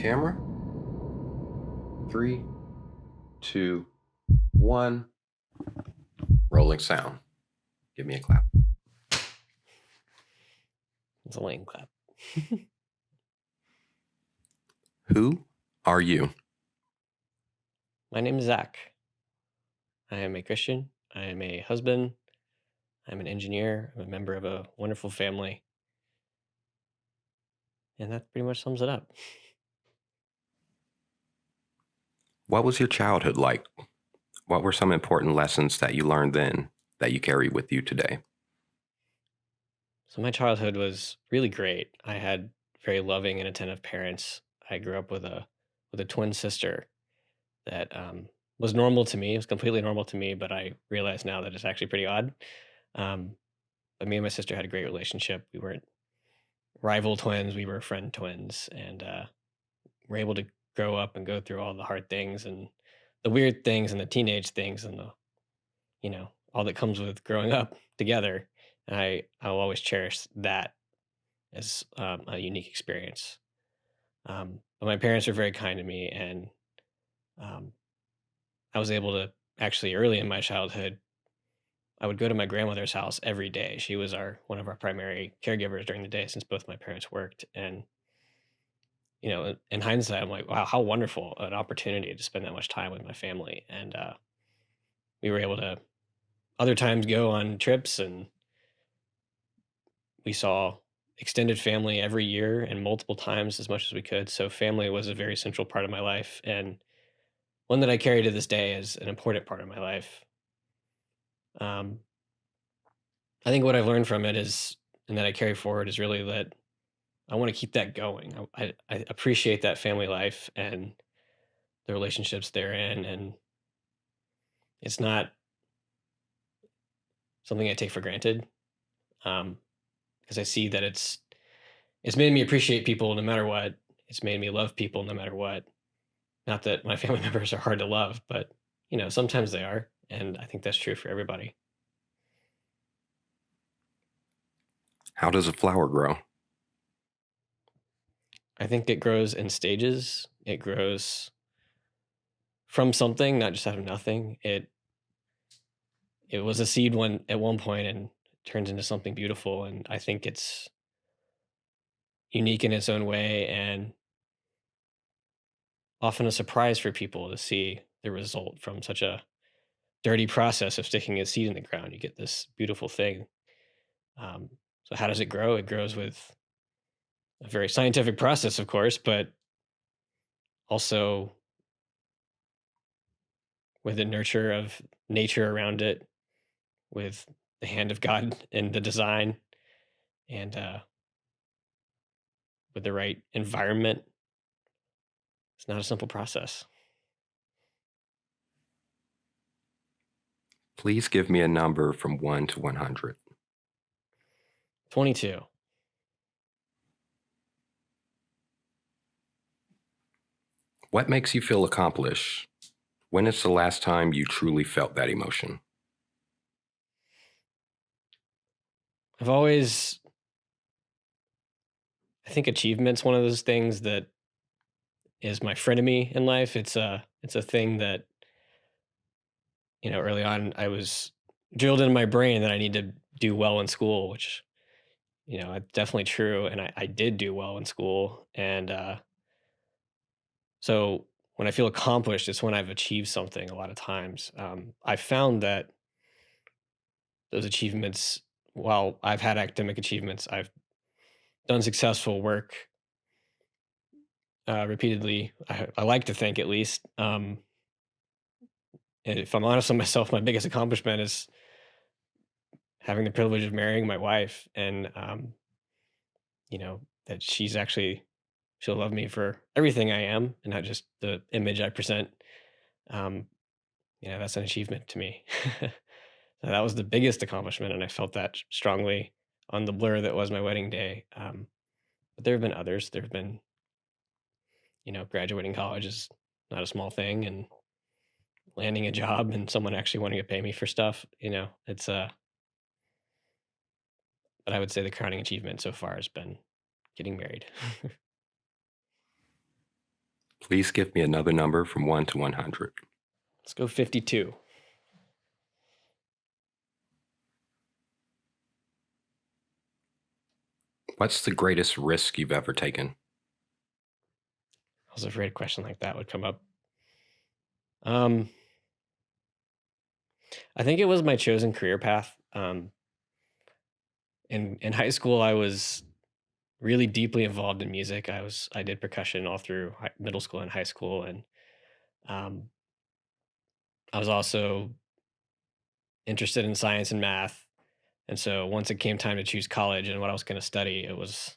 Camera. 3, 2, 1. Rolling sound. Give me a clap. It's a lame clap. Who are you? My name is Zach. I am a Christian. I am a husband. I'm an engineer. I'm a member of a wonderful family. And that pretty much sums it up. What was your childhood like? What were some important lessons that you learned then that you carry with you today? So my childhood was really great. I had very loving and attentive parents. I grew up with a twin sister that was normal to me. It was completely normal to me, but I realize now that it's actually pretty odd. Um, but me and my sister had a great relationship. We weren't rival twins; we were friend twins, and we're able to grow up and go through all the hard things and the weird things and the teenage things and the all that comes with growing up together. And I'll always cherish that as a unique experience. But my parents were very kind to me, and um, I was able to actually early in my childhood. I would go to my grandmother's house every day. She was our one of our primary caregivers during the day since both my parents worked. And in hindsight, I'm like, wow, how wonderful an opportunity to spend that much time with my family. And we were able to other times go on trips, and we saw extended family every year and multiple times as much as we could. So family was a very central part of my life, and one that I carry to this day as an important part of my life. Um, I think what I've learned from it is, and that I carry forward, is really that I want to keep that going. I appreciate that family life and the relationships therein, and it's not something I take for granted. Because I see that it's made me appreciate people no matter what. It's made me love people no matter what. Not that my family members are hard to love, but sometimes they are, and I think that's true for everybody. How does a flower grow? I think it grows in stages. It grows from something, not just out of nothing. It was a seed at one point and turns into something beautiful, and I think it's unique in its own way and often a surprise for people to see the result from such a dirty process of sticking a seed in the ground. You get this beautiful thing. So how does it grow? It grows with a very scientific process, of course, but also with the nurture of nature around it, with the hand of God in the design, and with the right environment. It's not a simple process. Please give me a number from 1 to 100. 22. What makes you feel accomplished? When is the last time you truly felt that emotion? I've always, I think achievement's one of those things that is my frenemy in life. It's a thing that early on I was drilled into my brain that I need to do well in school, which it's definitely true, and I did do well in school, and so when I feel accomplished, it's when I've achieved something. A lot of times, I found that those achievements, while I've had academic achievements, I've done successful work repeatedly. I like to think, at least. And if I'm honest with myself, my biggest accomplishment is having the privilege of marrying my wife, and that she'll love me for everything I am, and not just the image I present. Um, that's an achievement to me. So that was the biggest accomplishment, and I felt that strongly on the blur that was my wedding day. But there have been others. There have been, graduating college is not a small thing, and landing a job and someone actually wanting to pay me for stuff. It's But I would say the crowning achievement so far has been getting married. Please give me another number from 1 to 100. Let's go 52. What's the greatest risk you've ever taken? I was afraid a question like that would come up. Um, I think it was my chosen career path. In high school, I was really deeply involved in music. I did percussion all through middle school and high school, and um, I was also interested in science and math. And so once it came time to choose college and what I was going to study, it was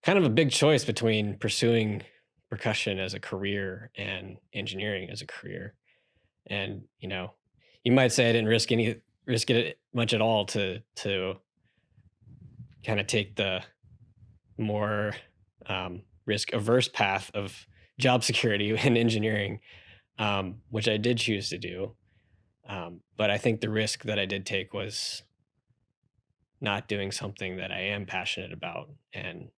kind of a big choice between pursuing percussion as a career and engineering as a career. And you might say I didn't risk it much at all to kind of take the more risk averse path of job security in engineering, which I did choose to do. But I think the risk that I did take was not doing something that I am passionate about and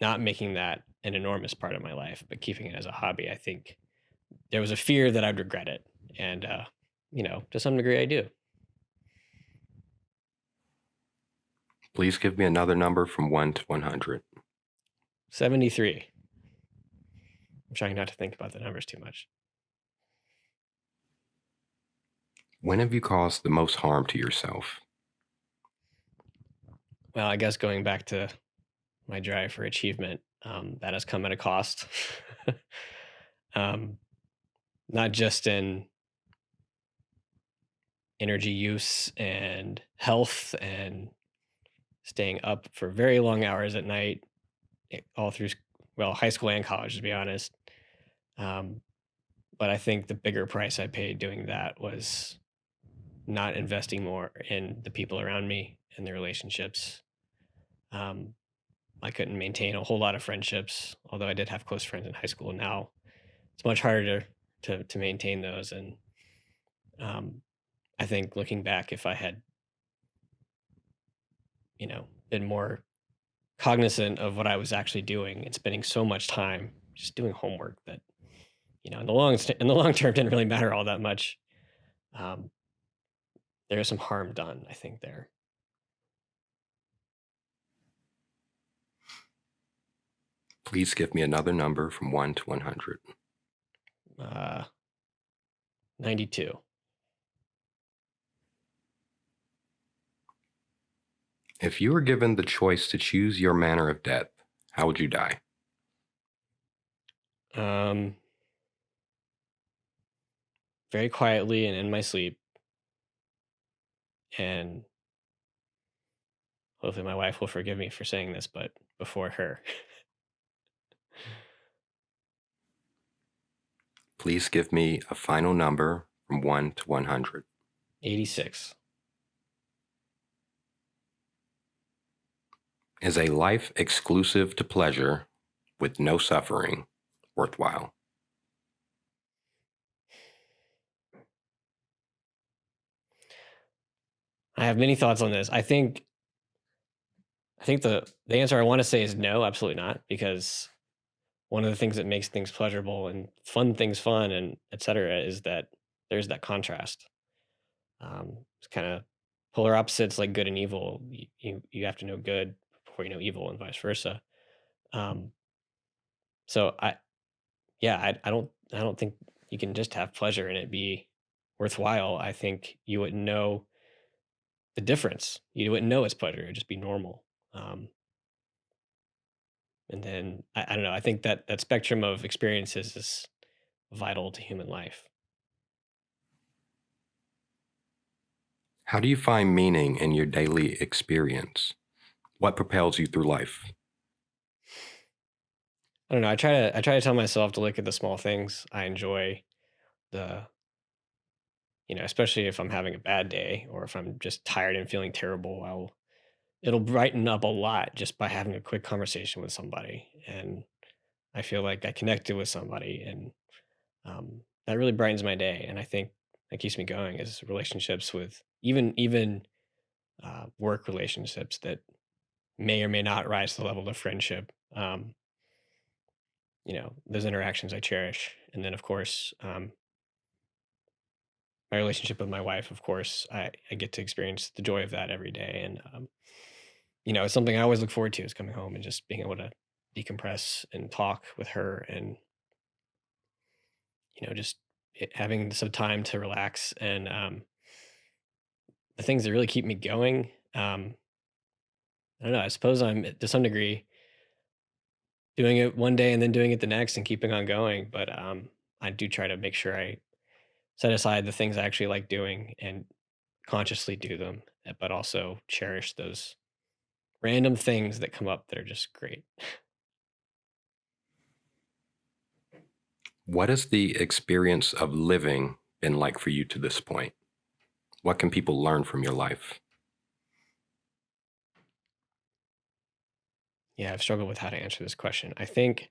not making that an enormous part of my life, but keeping it as a hobby. I think there was a fear that I'd regret it. And, to some degree, I do. Please give me another number from 1 to 100. 73. I'm trying not to think about the numbers too much. When have you caused the most harm to yourself? Well, I guess going back to my drive for achievement, that has come at a cost. um, Not just in energy use and health and staying up for very long hours at night, all through, well, high school and college, to be honest. Um, but I think the bigger price I paid doing that was not investing more in the people around me and their relationships. Um, I couldn't maintain a whole lot of friendships, although I did have close friends in high school. Now it's much harder to maintain those. And um, I think looking back, if I had, been more cognizant of what I was actually doing and spending so much time just doing homework that, in the long term didn't really matter all that much. Um, there is some harm done, I think, there. Please give me another number from 1 to 100. Uh, 92. If you were given the choice to choose your manner of death, how would you die? Um, Very quietly and in my sleep. And hopefully my wife will forgive me for saying this, but before her. Please give me a final number from 1 to 100. 86. Is a life exclusive to pleasure with no suffering worthwhile? I have many thoughts on this. I think the answer I want to say is no, absolutely not, because one of the things that makes things pleasurable and fun things fun and etc. is that there's that contrast. It's kind of polar opposites like good and evil. You have to know good before you know evil and vice versa. Um, so I don't think you can just have pleasure and it be worthwhile. I think you wouldn't know the difference. You wouldn't know it's pleasure. It'd just be normal. Um, and then I don't know. I think that spectrum of experiences is vital to human life. How do you find meaning in your daily experience? What propels you through life? I don't know. I try to tell myself to look at the small things. I enjoy the especially if I'm having a bad day or if I'm just tired and feeling terrible. It'll brighten up a lot just by having a quick conversation with somebody, and I feel like I connected with somebody, and that really brightens my day. And I think that keeps me going is relationships with even work relationships that may or may not rise to the level of friendship. those interactions I cherish. And then, of course, my relationship with my wife, of course, I get to experience the joy of that every day. And, it's something I always look forward to is coming home and just being able to decompress and talk with her and, just having some time to relax. And the things that really keep me going, I don't know, I suppose I'm to some degree doing it one day and then doing it the next and keeping on going. But I do try to make sure I set aside the things I actually like doing and consciously do them, but also cherish those random things that come up that are just great. What has the experience of living been like for you to this point? What can people learn from your life? Yeah, I've struggled with how to answer this question. I think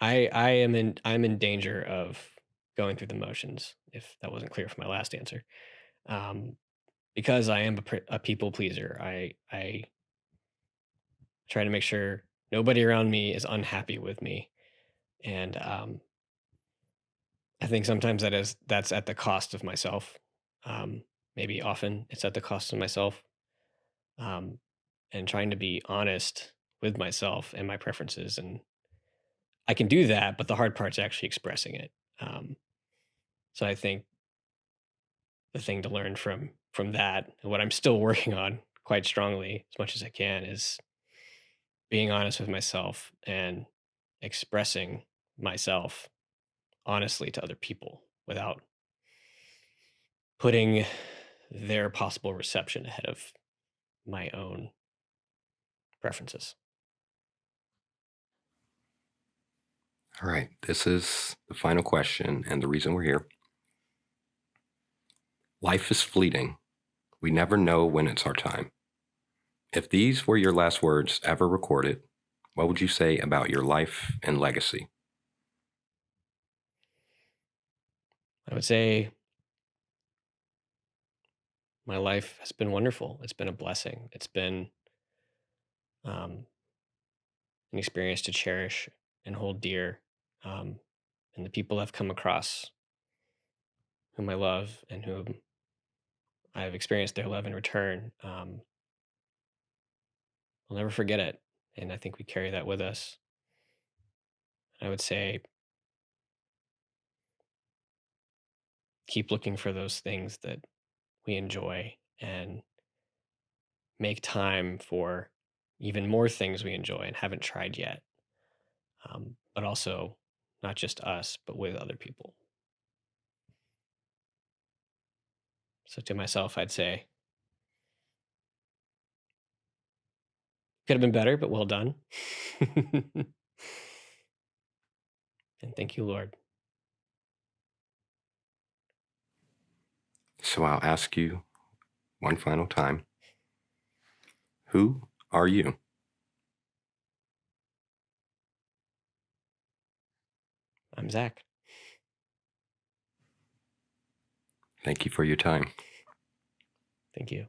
I'm in danger of going through the motions, if that wasn't clear from my last answer. Um, because I am a people pleaser. I try to make sure nobody around me is unhappy with me, and I think sometimes that's at the cost of myself. Um, Maybe often it's at the cost of myself, um, and trying to be honest with myself and my preferences. And I can do that, but the hard part's actually expressing it. Um, so I think the thing to learn from that, and what I'm still working on quite strongly as much as I can, is being honest with myself and expressing myself honestly to other people without putting their possible reception ahead of my own preferences. All right, this is the final question and the reason we're here. Life is fleeting. We never know when it's our time. If these were your last words ever recorded, what would you say about your life and legacy? I would say my life has been wonderful. It's been a blessing. It's been um, an experience to cherish and hold dear. Um, and the people I've come across, whom I love and whom I've experienced their love in return, I'll never forget it. And I think we carry that with us. I would say keep looking for those things that we enjoy and make time for even more things we enjoy and haven't tried yet. But also not just us, but with other people. So to myself, I'd say could have been better, but well done. And thank you, Lord. So I'll ask you one final time, who are you? I'm Zach. Thank you for your time. Thank you.